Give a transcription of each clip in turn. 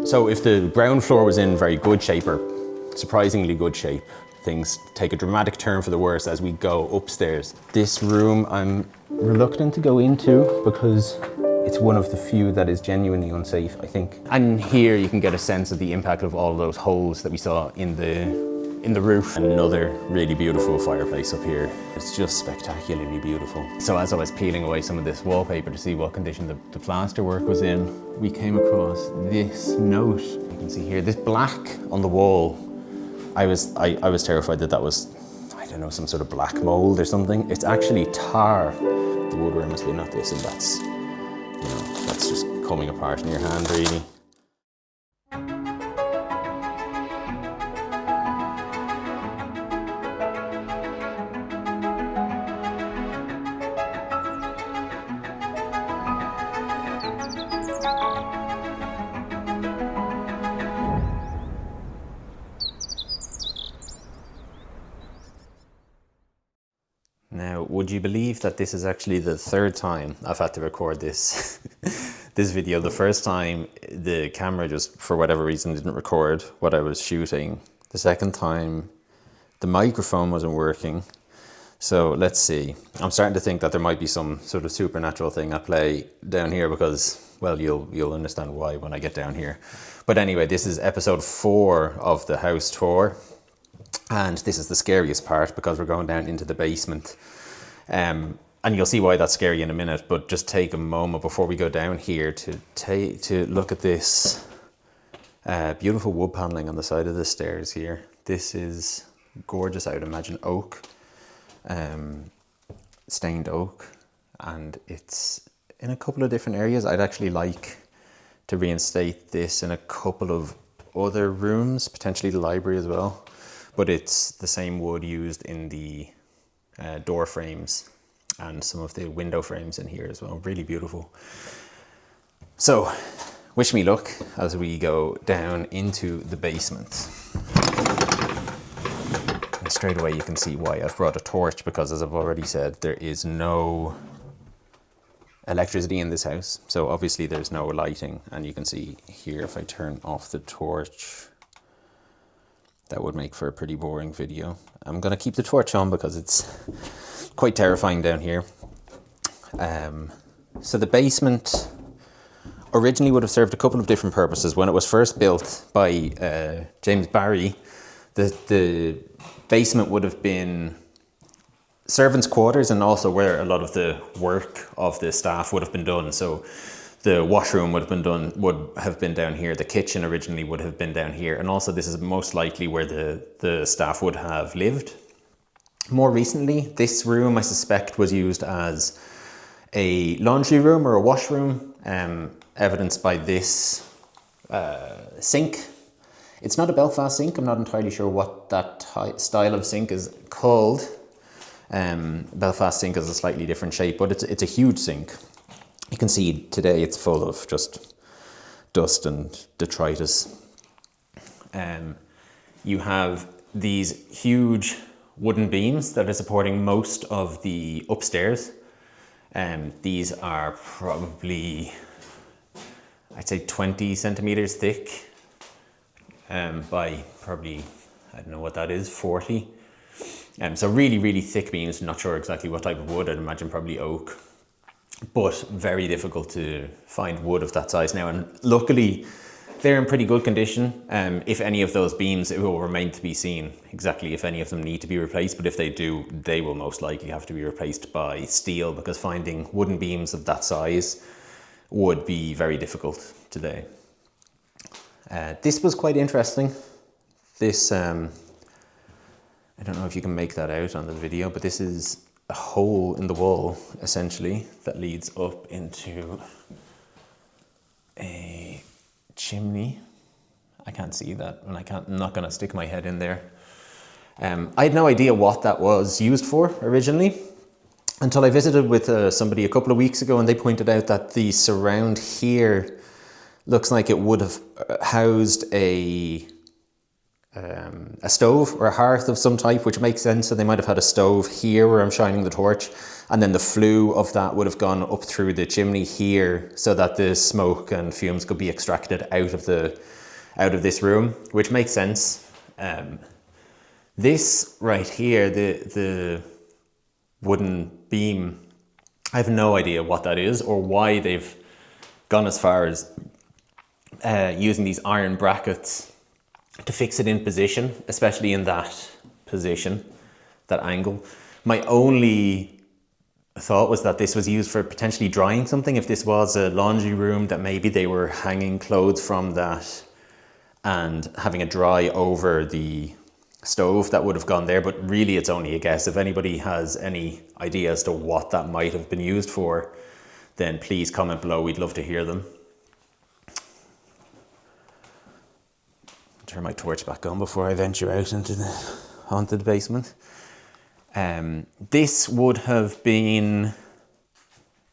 So if the ground floor was in very good shape, or surprisingly good shape, things take a dramatic turn for the worse as we go upstairs. This room I'm reluctant to go into because it's one of the few that is genuinely unsafe, I think. And here you can get a sense of the impact of all those holes that we saw in the roof. Another really beautiful fireplace up here. It's just spectacularly beautiful. So as I was peeling away some of this wallpaper to see what condition the plaster work was in, we came across this note. You can see here, this black on the wall. I was terrified that was, I don't know, some sort of black mold or something. It's actually tar. The woodworm must be not this, and that's, you know, that's just coming apart in your hand, really. Now, would you believe that this is actually the third time I've had to record this this video? The first time the camera just, for whatever reason, didn't record what I was shooting. The second time the microphone wasn't working. So let's see. I'm starting to think that there might be some sort of supernatural thing at play down here because, well, you'll understand why when I get down here. But anyway, this is episode 4 of the house tour. And this is the scariest part because we're going down into the basement. And you'll see why that's scary in a minute, but just take a moment before we go down here to look at this beautiful wood paneling on the side of the stairs here. This is gorgeous. I would imagine oak, stained oak, and it's in a couple of different areas. I'd actually like to reinstate this in a couple of other rooms, potentially the library as well. But it's the same wood used in the door frames and some of the window frames in here as well. Really beautiful. So, wish me luck as we go down into the basement. And straight away you can see why I've brought a torch, because as I've already said, there is no electricity in this house. So obviously there's no lighting, and you can see here if I turn off the torch, that would make for a pretty boring video. I'm gonna keep the torch on because it's quite terrifying down here. So the basement originally would have served a couple of different purposes. When it was first built by James Barry, the basement would have been servants' quarters and also where a lot of the work of the staff would have been done. So the washroom would have been down here. The kitchen originally would have been down here. And also this is most likely where the staff would have lived. More recently, this room I suspect was used as a laundry room or a washroom, evidenced by this sink. It's not a Belfast sink. I'm not entirely sure what that style of sink is called. Belfast sink is a slightly different shape, but it's a huge sink. You can see today it's full of just dust and detritus. You have these huge wooden beams that are supporting most of the upstairs. These are probably, I'd say 20 centimeters thick by probably, I don't know what that is, 40. So really, really thick beams. Not sure exactly what type of wood. I'd imagine probably oak. But very difficult to find wood of that size now, and luckily they're in pretty good condition. If any of those beams, it will remain to be seen exactly if any of them need to be replaced, but if they do, they will most likely have to be replaced by steel, because finding wooden beams of that size would be very difficult today. This was quite interesting. This, I don't know if you can make that out on the video, but this is a hole in the wall, essentially, that leads up into a chimney. I can't see that, and I'm not going to stick my head in there. I had no idea what that was used for originally, until I visited with somebody a couple of weeks ago, and they pointed out that the surround here looks like it would have housed a a stove or a hearth of some type, which makes sense. So they might have had a stove here where I'm shining the torch, and then the flue of that would have gone up through the chimney here so that the smoke and fumes could be extracted out of this room, which makes sense. This right here, the wooden beam, I have no idea what that is or why they've gone as far as using these iron brackets to fix it in position, especially in that position, that angle. My only thought was that this was used for potentially drying something. If this was a laundry room, that maybe they were hanging clothes from that and having it dry over the stove, that would have gone there. But really it's only a guess. If anybody has any idea as to what that might have been used for, then please comment below. We'd love to hear them. Turn my torch back on before I venture out into the haunted basement. This would have been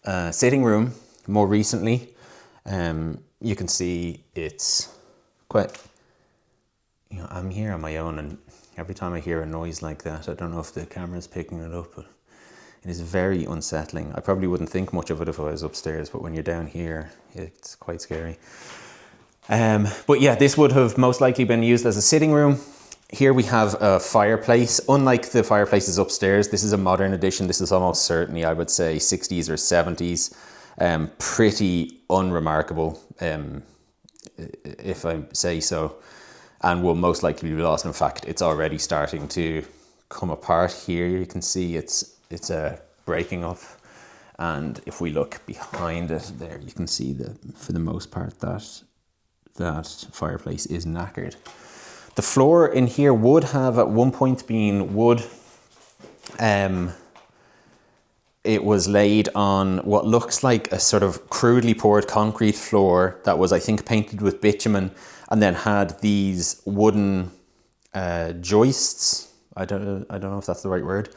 a sitting room more recently. You can see it's quite, I'm here on my own, and every time I hear a noise like that, I don't know if the camera's picking it up, but it is very unsettling. I probably wouldn't think much of it if I was upstairs, but when you're down here, it's quite scary. But yeah, this would have most likely been used as a sitting room. Here we have a fireplace. Unlike the fireplaces upstairs, this is a modern addition. This is almost certainly, I would say, 60s or 70s. Pretty unremarkable, if I say so, and will most likely be lost. In fact, it's already starting to come apart here. You can see it's breaking up. And if we look behind it there, you can see that for the most part that fireplace is knackered. The floor in here would have at one point been wood. It was laid on what looks like a sort of crudely poured concrete floor that was, I think, painted with bitumen, and then had these wooden joists, I don't know if that's the right word,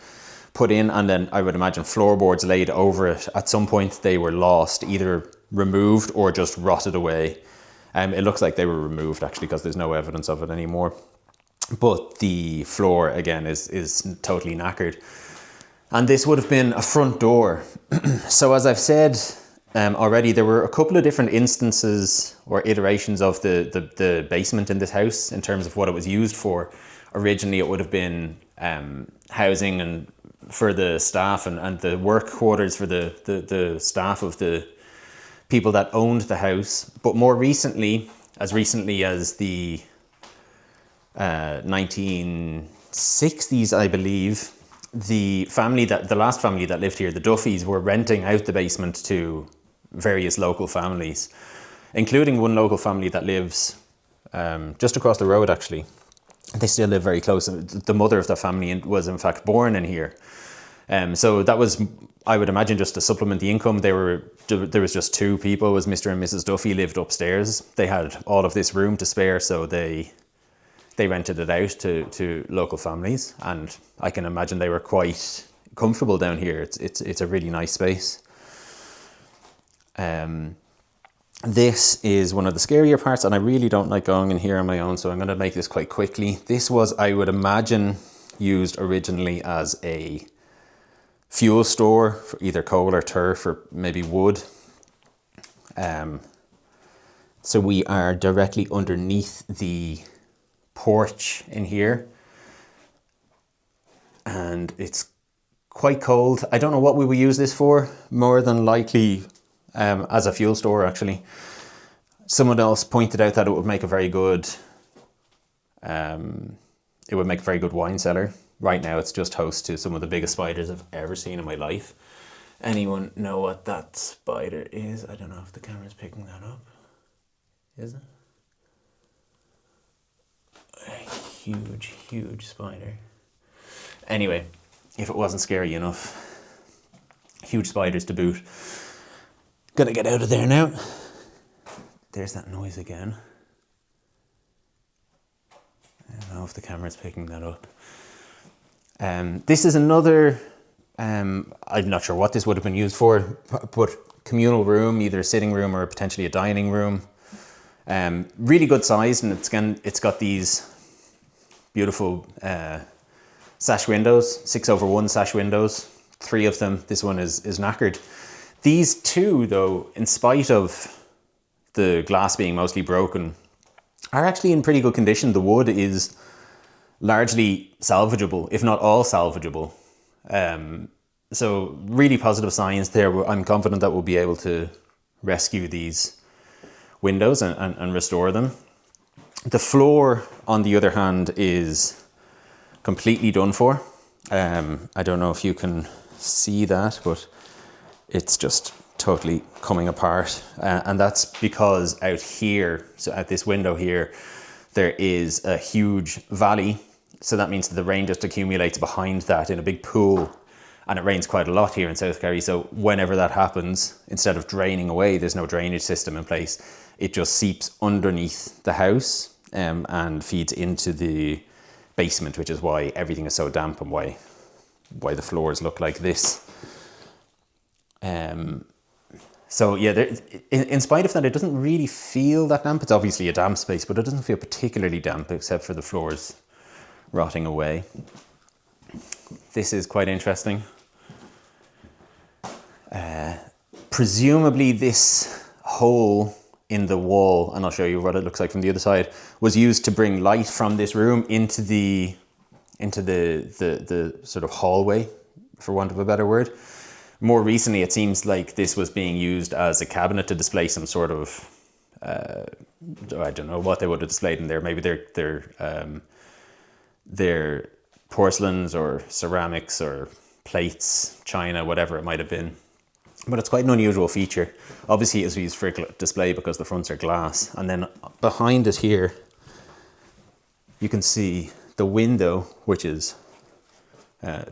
put in, and then I would imagine floorboards laid over it. At some point they were lost, either removed or just rotted away. It looks like they were removed actually, because there's no evidence of it anymore. But the floor again is totally knackered. And this would have been a front door. So as I've said already, there were a couple of different instances or iterations of the basement in this house in terms of what it was used for. Originally it would have been housing and for the staff and the work quarters for the staff of the people that owned the house. But more recently as the 1960s, I believe, the last family that lived here, the Duffys, were renting out the basement to various local families, including one local family that lives just across the road actually. They still live very close. The mother of the family was in fact born in here. So that was, I would imagine, just to supplement the income. There was just two people. It was Mr. and Mrs. Duffy lived upstairs. They had all of this room to spare, so they rented it out to local families, and I can imagine they were quite comfortable down here. It's a really nice space. This is one of the scarier parts, and I really don't like going in here on my own, so I'm going to make this quite quickly. This was, I would imagine, used originally as a fuel store for either coal or turf or maybe wood. So we are directly underneath the porch in here, and it's quite cold. I don't know what we will use this for. More than likely as a fuel store actually. Someone else pointed out that it would make a very good wine cellar. Right now it's just host to some of the biggest spiders I've ever seen in my life. Anyone know what that spider is? I don't know if the camera's picking that up. Is it? A huge spider. Anyway, if it wasn't scary enough, huge spiders to boot. Gonna get out of there now. There's that noise again. I don't know if the camera's picking that up. This is another, I'm not sure what this would have been used for, but communal room, either a sitting room or potentially a dining room. Really good size, and it's got these beautiful sash windows, 6/1 sash windows, 3 of them. This one is knackered. These 2, though, in spite of the glass being mostly broken, are actually in pretty good condition. The wood is largely salvageable, if not all salvageable. So really positive signs there. I'm confident that we'll be able to rescue these windows and restore them. The floor, on the other hand, is completely done for. I don't know if you can see that, but it's just totally coming apart. And that's because out here, so at this window here, there is a huge valley. So that means that the rain just accumulates behind that in a big pool. And it rains quite a lot here in South Kerry. So whenever that happens, instead of draining away, there's no drainage system in place. It just seeps underneath the house and feeds into the basement, which is why everything is so damp and why the floors look like this. So yeah, in spite of that, it doesn't really feel that damp. It's obviously a damp space, but it doesn't feel particularly damp except for the floors rotting away. This is quite interesting. Presumably this hole in the wall, and I'll show you what it looks like from the other side, was used to bring light from this room into the sort of hallway, for want of a better word. More recently, it seems like this was being used as a cabinet to display some sort of, I don't know what they would have displayed in there. Maybe they're porcelains or ceramics or plates, china, whatever it might have been. But it's quite an unusual feature. Obviously it's used for display because the fronts are glass. And then behind it here, you can see the window, which is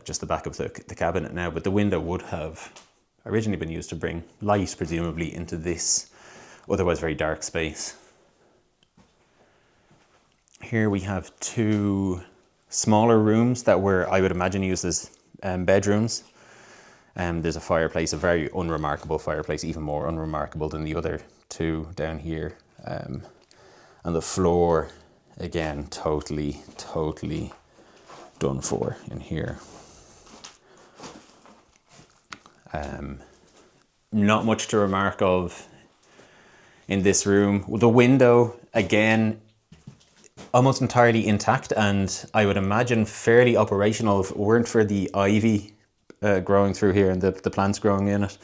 just the back of the cabinet now, but the window would have originally been used to bring light, presumably, into this otherwise very dark space. Here we have 2 smaller rooms that were, I would imagine, used as bedrooms. There's a fireplace, a very unremarkable fireplace, even more unremarkable than the other 2 down here. And the floor, again, totally done for in here. Not much to remark of in this room. The window, again, almost entirely intact, and I would imagine fairly operational if it weren't for the ivy growing through here and the plants growing in it.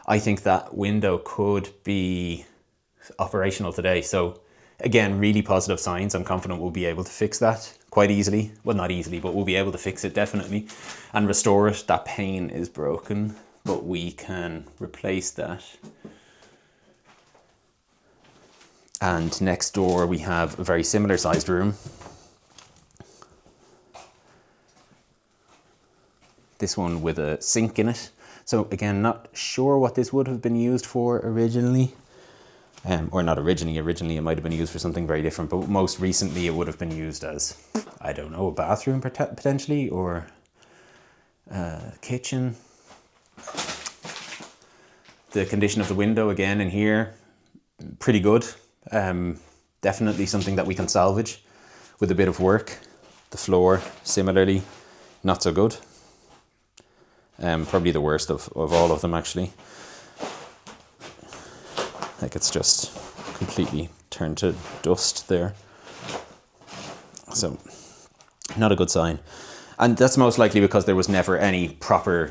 I think that window could be operational today. So again, really positive signs. I'm confident we'll be able to fix that quite easily. Well, not easily, but we'll be able to fix it definitely and restore it. That pane is broken, but we can replace that. And next door we have a very similar sized room. This one with a sink in it. So again, not sure what this would have been used for originally. Or not originally, it might have been used for something very different, but most recently it would have been used as, I don't know, a bathroom potentially, or a kitchen. The condition of the window again in here, pretty good. Definitely something that we can salvage with a bit of work. The floor, similarly, not so good. Probably the worst of all of them, actually. Like, it's just completely turned to dust there. So, not a good sign. And that's most likely because there was never any proper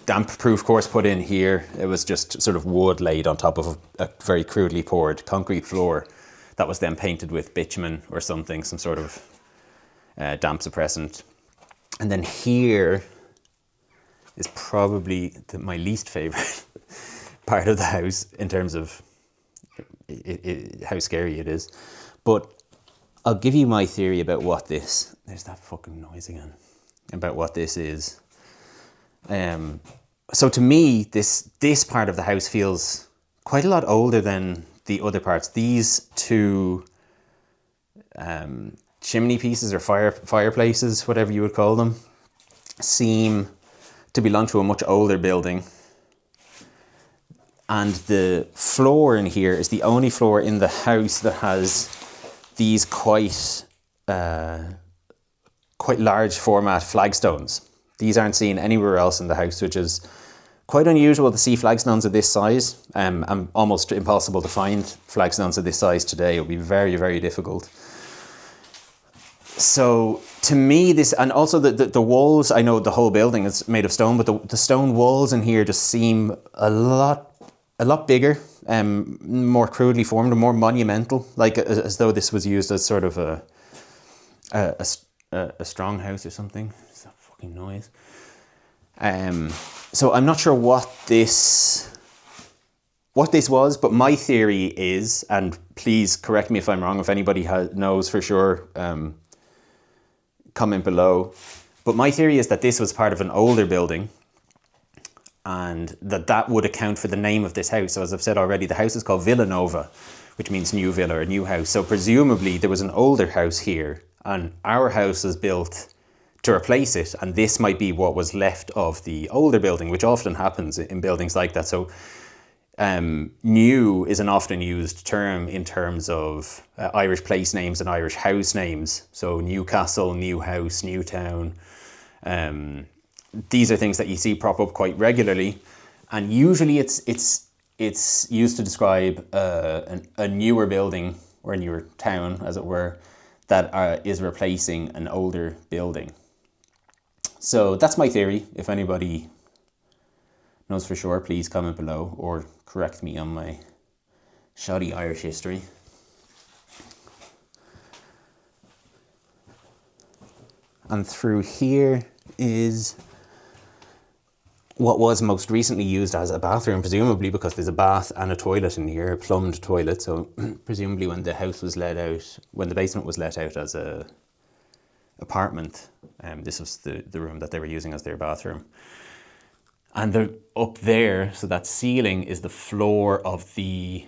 damp-proof course put in here. It was just sort of wood laid on top of a very crudely poured concrete floor that was then painted with bitumen or something, some sort of damp suppressant. And then here is probably my least favorite part of the house in terms of how scary it is. But I'll give you my theory about what this, there's that fucking noise again, about what this is. So to me, this part of the house feels quite a lot older than the other parts. These 2 chimney pieces or fireplaces, whatever you would call them, seem to belong to a much older building. And the floor in here is the only floor in the house that has these quite quite large format flagstones. These aren't seen anywhere else in the house, which is quite unusual to see flagstones of this size, and almost impossible to find flagstones of this size today. It would be very, very difficult. So to me, this, and also the walls, I know the whole building is made of stone, but the stone walls in here just seem a lot bigger, more crudely formed and more monumental, like as though this was used as sort of a strong house or something. It's a fucking noise. So I'm not sure what this was, but my theory is, and please correct me if I'm wrong, if anybody knows for sure, comment below. But my theory is that this was part of an older building, and that would account for the name of this house. So as I've said already, the house is called Villa Nova, which means new villa or new house. So presumably there was an older house here, and our house was built to replace it, and this might be what was left of the older building, which often happens in buildings like that. So new is an often used term in terms of Irish place names and Irish house names. So Newcastle, new house, new town. These are things that you see prop up quite regularly, and usually it's used to describe a newer building or a newer town, as it were, that is replacing an older building. So that's my theory. If anybody knows for sure, please comment below or correct me on my shoddy Irish history. And through here is what was most recently used as a bathroom, presumably because there's a bath and a toilet in here, a plumbed toilet. So presumably when the house was let out, when the basement was let out as a apartment, this was the room that they were using as their bathroom. And up there, so that ceiling is the floor of the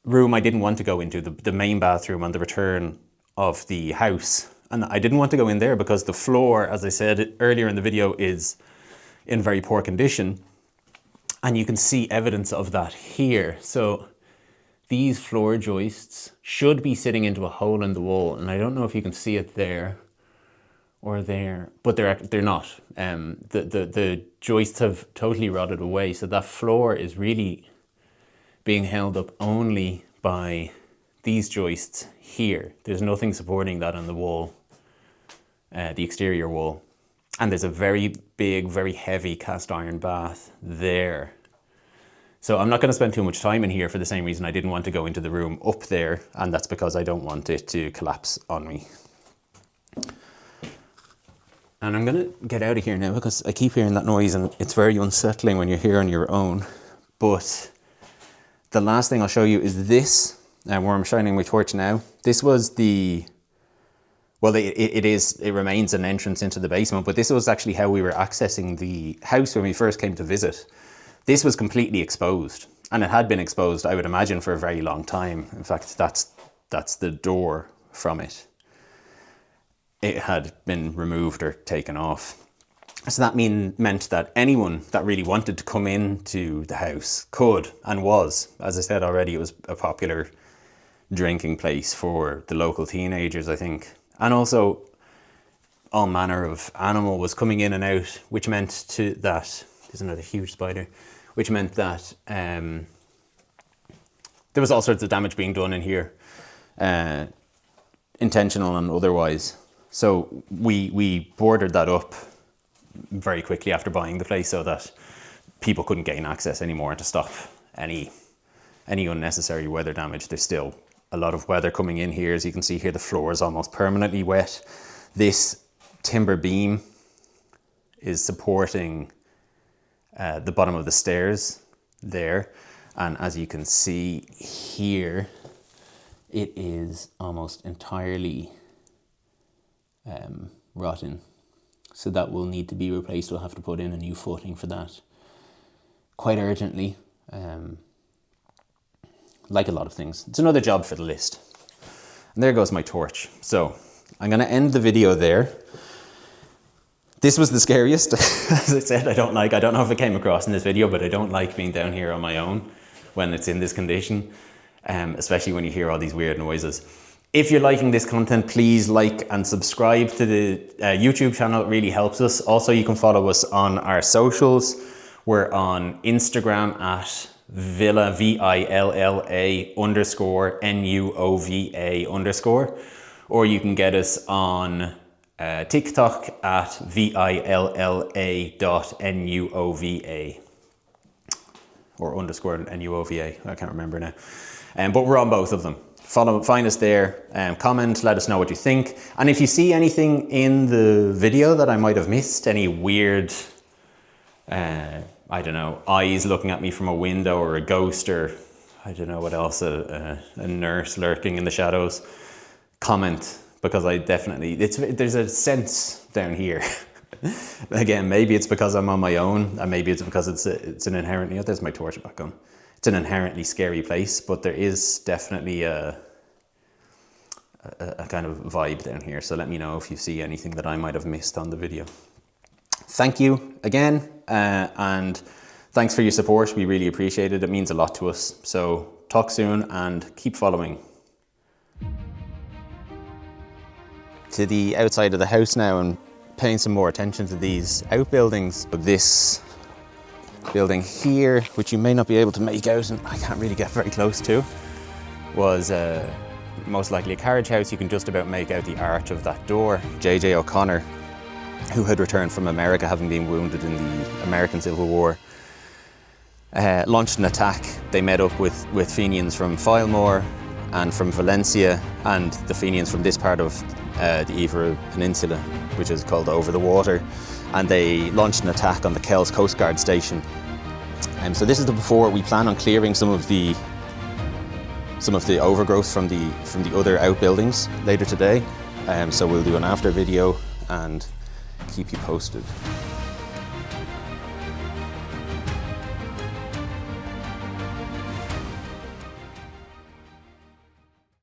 room I didn't want to go into, the main bathroom on the return of the house. And I didn't want to go in there because the floor, as I said earlier in the video, is in very poor condition. And you can see evidence of that here. So these floor joists should be sitting into a hole in the wall. And I don't know if you can see it there or there, but they're not. The joists have totally rotted away. So that floor is really being held up only by these joists here. There's nothing supporting that on the wall, the exterior wall. And there's a very big, very heavy cast iron bath there. So I'm not going to spend too much time in here for the same reason I didn't want to go into the room up there, and that's because I don't want it to collapse on me. And I'm going to get out of here now because I keep hearing that noise and it's very unsettling when you're here on your own. But the last thing I'll show you is this, where I'm shining my torch now. This was well, it remains an entrance into the basement, but this was actually how we were accessing the house when we first came to visit. This was completely exposed, and it had been exposed, I would imagine, for a very long time. In fact, that's the door from it. It had been removed or taken off. So that meant that anyone that really wanted to come into the house could, and was. As I said already, it was a popular drinking place for the local teenagers, I think. And also all manner of animal was coming in and out, which meant that, there's another huge spider, which meant that there was all sorts of damage being done in here, intentional and otherwise. So we boarded that up very quickly after buying the place so that people couldn't gain access anymore, to stop any unnecessary weather damage. There's still a lot of weather coming in here. As you can see here, the floor is almost permanently wet. This timber beam is supporting the bottom of the stairs there. And as you can see here, it is almost entirely rotten. So that will need to be replaced. We'll have to put in a new footing for that quite urgently. Like a lot of things. It's another job for the list. And there goes my torch. So I'm going to end the video there. This was the scariest. As I said, I don't know if it came across in this video, but I don't like being down here on my own when it's in this condition, especially when you hear all these weird noises. If you're liking this content, please like and subscribe to the YouTube channel. It really helps us. Also, you can follow us on our socials. We're on Instagram at Villa, VILLA _NUOVA_, or you can get us on TikTok at VILLA.NUOVA, or underscore NUOVA, I can't remember now. But we're on both of them. Find us there, comment, let us know what you think. And if you see anything in the video that I might have missed, any weird, I don't know, eyes looking at me from a window, or a ghost, or I don't know what else, a nurse lurking in the shadows, comment, because I definitely, there's a sense down here. Again, maybe it's because I'm on my own, and maybe it's because it's an inherently, oh, there's my torch back on. It's an inherently scary place, but there is definitely a kind of vibe down here. So let me know if you see anything that I might have missed on the video. Thank you again, and thanks for your support. We really appreciate it. It means a lot to us. So talk soon and keep following. To the outside of the house now and paying some more attention to these outbuildings. This building here, which you may not be able to make out, and I can't really get very close to, was most likely a carriage house. You can just about make out the arch of that door. J.J. O'Connor, who had returned from America, having been wounded in the American Civil War, launched an attack. They met up with Fenians from Filemore and from Valencia, and the Fenians from this part of the Évora Peninsula, which is called Over the Water, and they launched an attack on the Kells Coast Guard station. So this is the before. We plan on clearing some of the overgrowth from the other outbuildings later today. So we'll do an after video and keep you posted.